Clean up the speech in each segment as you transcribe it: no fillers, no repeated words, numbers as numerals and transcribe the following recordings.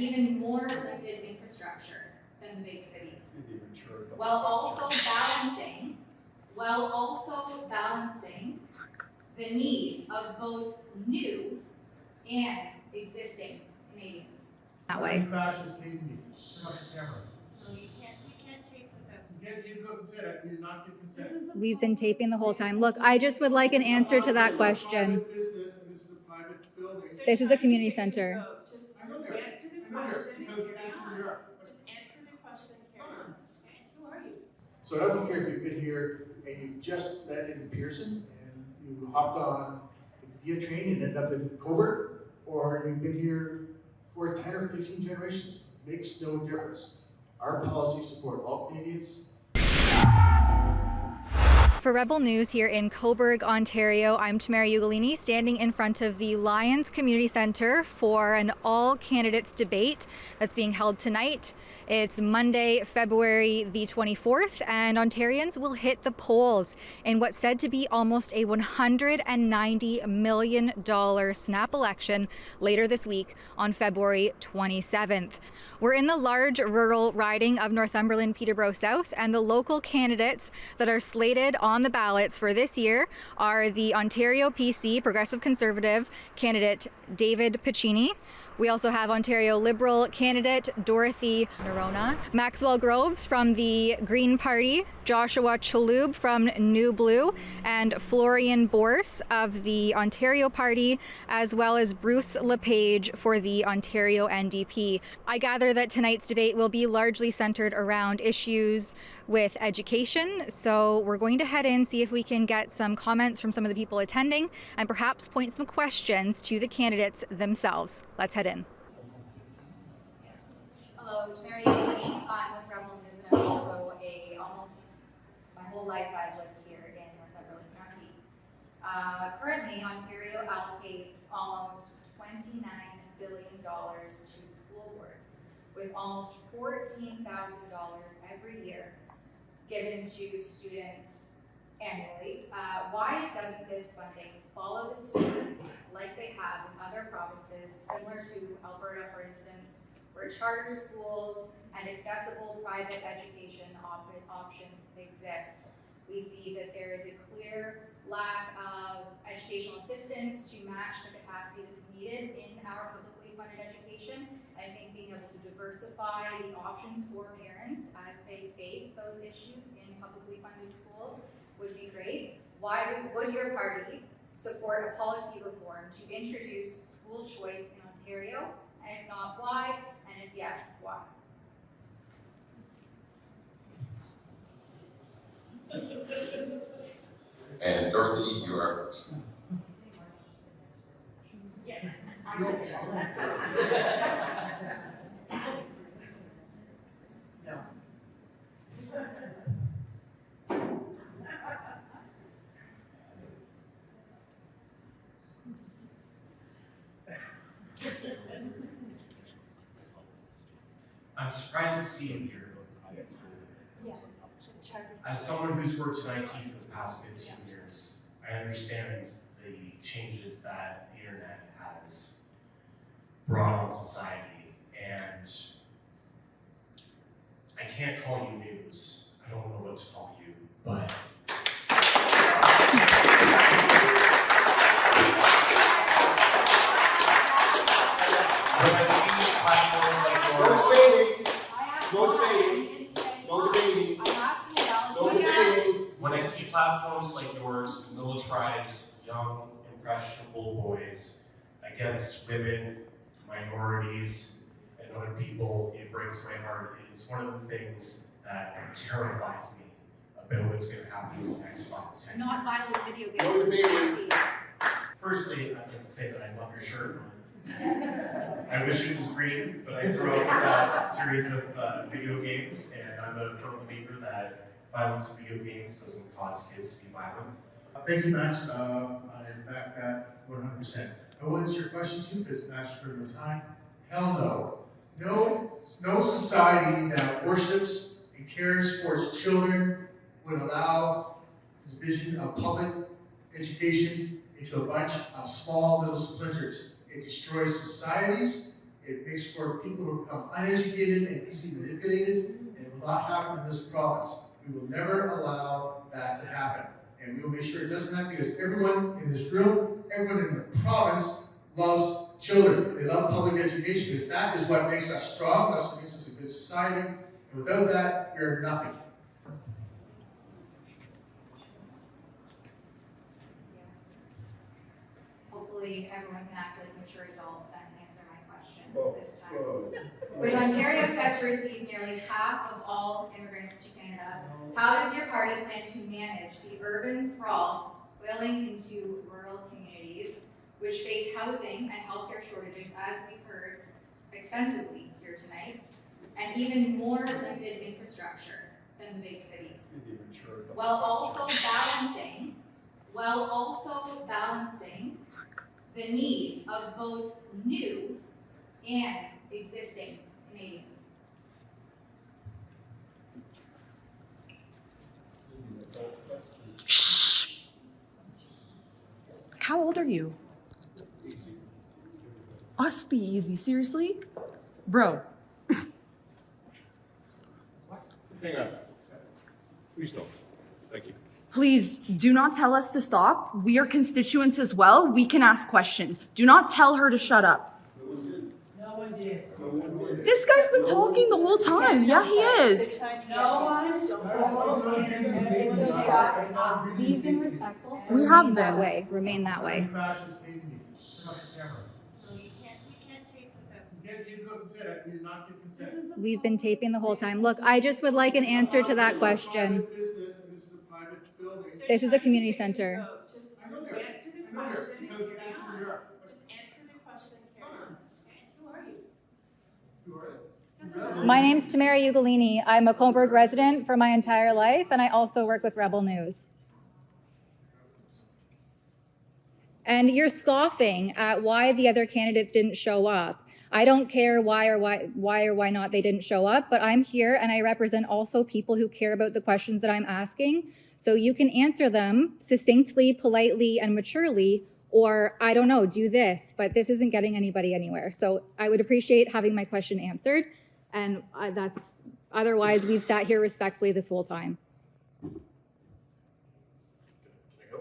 even more limited infrastructure than the big cities, while also balancing the needs of both new and existing Canadians. That way. We've been taping the whole time. Look, I just would like an answer to that question. This is a community center. I know there. Answer the question. Just answer the question, Karen. Who are you? So I don't care if you've been here and you just landed in Pearson and you hopped on the Via train and ended up in Cobourg, or you've been here for 10 or 15 generations, makes no difference. Our policies support all Canadians. For Rebel News here in Cobourg, Ontario, I'm Tamara Ugolini, standing in front of the Lions Community Centre for an all-candidates debate that's being held tonight. It's Monday, February the 24th, and Ontarians will hit the polls in what's said to be almost a $190 million snap election later this week on February 27th. We're in the large rural riding of Northumberland, Peterborough South, and the local candidates that are slated on the ballots for this year are the Ontario PC Progressive Conservative candidate David Piccini. We also have Ontario Liberal candidate Dorothy Nerona, Maxwell Groves from the Green Party, Joshua Chalhoub from New Blue, and Florian Bourse of the Ontario Party, as well as Bruce LePage for the Ontario NDP. I gather that tonight's debate will be largely centered around issues with education, so we're going to head in, see if we can get some comments from some of the people attending, and perhaps point some questions to the candidates themselves. Let's head in. Hello, Tamara Ugolini. I'm with Rebel News, and I'm also my whole life I've lived here in Northumberland County. Currently, Ontario allocates almost $29 billion to school boards, with almost $14,000 every year given to students annually. Why doesn't this funding follow the student like they have in other provinces, similar to Alberta, for instance, where charter schools and accessible private education options exist? We see that there is a clear lack of educational assistance to match the capacity that's needed in our publicly funded education. And I think being able to diversify the options for parents as they face those issues in publicly funded schools would be great. Why would your party support a policy reform to introduce school choice in Ontario? And if not, why? And if yes, why? And Dorothy, you are first. No. I'm surprised to see him here. As someone who's worked in IT for the past 15 years, I understand the changes that the internet has brought on society, and I can't call you news. I don't know what to call you, but when I see platforms like yours, No debating. No debating. No debating. when I see platforms like yours militarize young, impressionable boys against women, minorities, and other people, it breaks my heart. It is one of the things that terrifies me about what's going to happen in the next 5 to 10 years. Not violent video games. No debating. Firstly, I'd like to say that I love your shirt. I wish it was green, but I grew up with that series of video games, and I'm a firm believer that violence in video games doesn't cause kids to be violent. Thank you, Max. I back that 100%. I will answer your question too, because Max for no time. Hell no. No society that worships and cares for its children would allow this vision of public education into a bunch of small little splinters. It destroys societies, It makes for people who become uneducated and easily manipulated, and it will not happen in this province. We will never allow that to happen. And we will make sure it doesn't happen because everyone in this room, everyone in the province loves children. They love public education because that is what makes us strong, that's what makes us a good society. And without that, we are nothing. Hopefully everyone can act like mature adults and answer my question this time. With Ontario set to receive nearly half of all immigrants to Canada, how does your party plan to manage the urban sprawl spilling into rural communities, which face housing and healthcare shortages, as we've heard extensively here tonight, and even more limited infrastructure than the big cities, while also balancing the needs of both new and existing Canadians? Shh. How old are you? Us be easy, seriously? Bro. Hang on. Please don't. Thank you. Please do not tell us to stop. We are constituents as well. We can ask questions. Do not tell her to shut up. No one did. This guy's been talking the whole time. Yeah, he is. No one. We've been respectful, so We remain have that been. way. Remain that way. You can't take the consent. We do not give consent. We've been taping the whole time. Look, I just would like an answer to that question. Business, and this is a private building. This is a community center. I know there. Answer the I know there, question. because that's who you are. Just answer the question, Karen. Who are you? Who are you? My name's Tamara Ugolini. I'm a Cobourg resident for my entire life, and I also work with Rebel News. And you're scoffing at why the other candidates didn't show up. I don't care why or why not they didn't show up, but I'm here and I represent also people who care about the questions that I'm asking. So you can answer them succinctly, politely, and maturely, or I don't know, do this, but this isn't getting anybody anywhere. So I would appreciate having my question answered. And otherwise we've sat here respectfully this whole time. Can I go?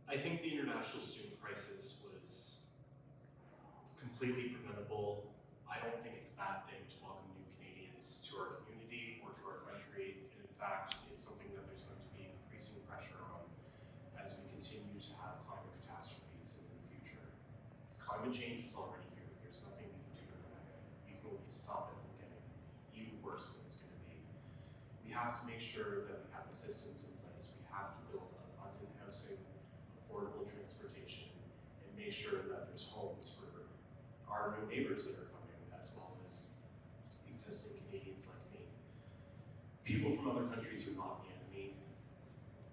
I think the international student crisis was completely preventable. I don't think it's a bad thing to welcome new Canadians to our community or to our country. And in fact, it's something that there's going to be increasing pressure on as we continue to have climate catastrophes in the future. Climate change is already here. There's nothing we can do about it. We can only stop it from getting even worse than it's going to be. We have to make sure that we have the systems in place. We have to build abundant housing, affordable transportation, and make sure that there's homes for our new neighbors that are coming, as well as existing Canadians like me. People from other countries are not the enemy.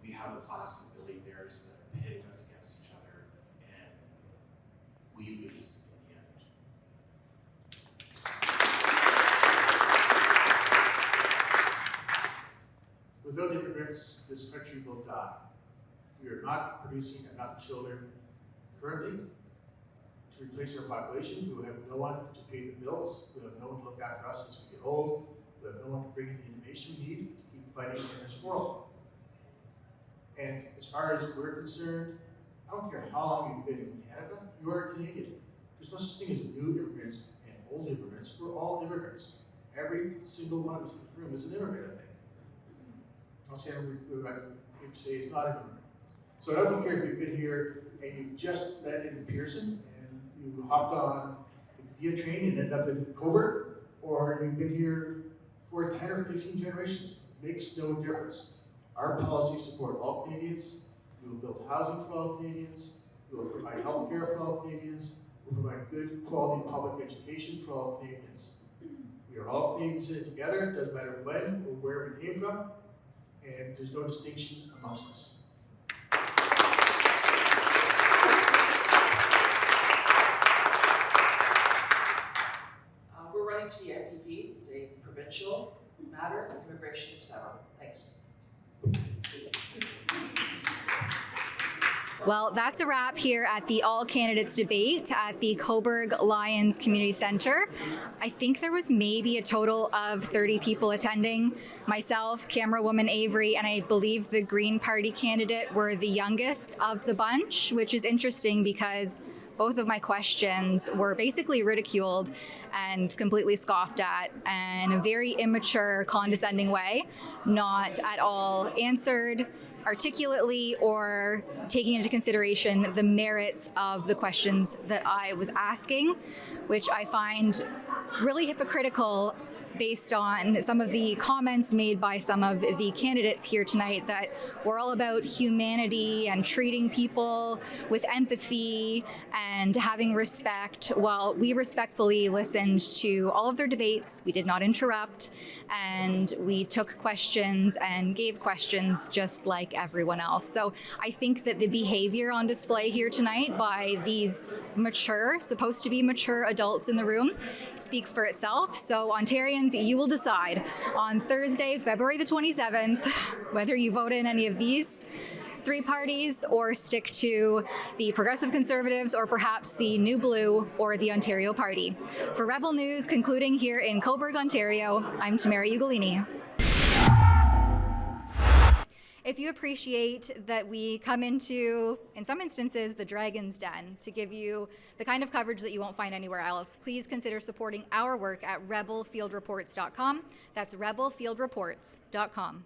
We have a class of billionaires that are pitting us against each other, and we lose in the end. Without immigrants, this country will die. We are not producing enough children currently to replace our population. We will have no one to pay the bills. We have no one to look after us as we get old. We have no one to bring in the innovation we need to keep fighting in this world. And as far as we're concerned, I don't care how long you've been in Canada, you are a Canadian. There's no such thing as new immigrants and old immigrants. We're all immigrants. Every single one of us in this room is an immigrant, I think. I'll say maybe say he's not an immigrant. So I don't care if you've been here and you just landed in Pearson and you hopped on the Via train and ended up in Cobourg, or you've been here for 10 or 15 generations, makes no difference. Our policies support all Canadians. We will build housing for all Canadians. We will provide health care for all Canadians. We will provide good quality public education for all Canadians. We are all Canadians in it together. It doesn't matter when or where we came from, and there's no distinction amongst us. We're running to the IPP. It's a provincial matter. Immigration is federal. Thanks. Well, that's a wrap here at the All Candidates Debate at the Cobourg Lions Community Centre. I think there was maybe a total of 30 people attending. Myself, camera woman Avery, and I believe the Green Party candidate were the youngest of the bunch, which is interesting because both of my questions were basically ridiculed and completely scoffed at in a very immature, condescending way, not at all answered articulately or taking into consideration the merits of the questions that I was asking, which I find really hypocritical based on some of the comments made by some of the candidates here tonight that we're all about humanity and treating people with empathy and having respect. Well, we respectfully listened to all of their debates. We did not interrupt, and we took questions and gave questions just like everyone else. So I think that the behavior on display here tonight by these mature, supposed to be mature adults in the room speaks for itself. So Ontarians, you will decide on Thursday, February the 27th, whether you vote in any of these three parties or stick to the Progressive Conservatives or perhaps the New Blue or the Ontario Party. For Rebel News, concluding here in Cobourg, Ontario, I'm Tamara Ugolini. If you appreciate that we come into, in some instances, the Dragon's Den to give you the kind of coverage that you won't find anywhere else, please consider supporting our work at rebelfieldreports.com. That's rebelfieldreports.com.